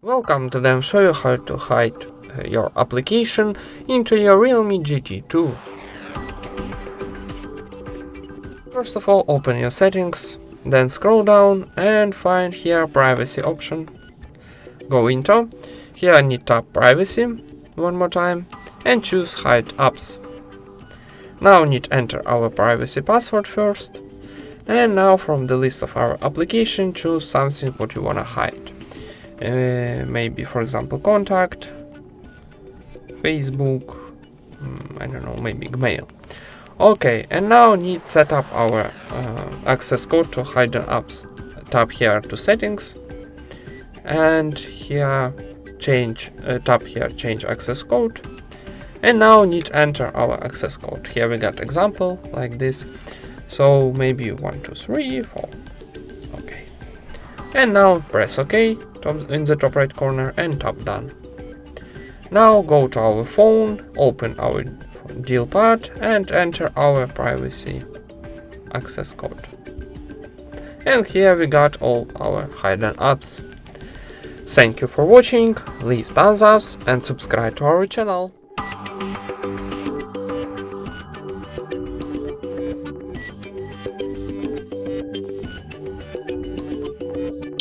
Welcome to them show you how to hide your application into your REALME GT 2. First of all, open your settings, then scroll down and find here privacy option. Go into, here need tap privacy one more time and choose hide apps. Now need enter our privacy password first, and now from the list of our application choose something what you wanna hide. Maybe for example contact, Facebook, I don't know, maybe Gmail. Okay, and now need set up our access code to hidden apps. Tap here to settings, and here tap here change access code, and now need enter our access code. Here we got example like this, so maybe 1 2 3 4. Okay, and now press OK in the top right corner and tap done. Now go to our phone, open our deal pad and enter our privacy access code. And here we got all our hidden apps. Thank you for watching, leave thumbs up and subscribe to our channel.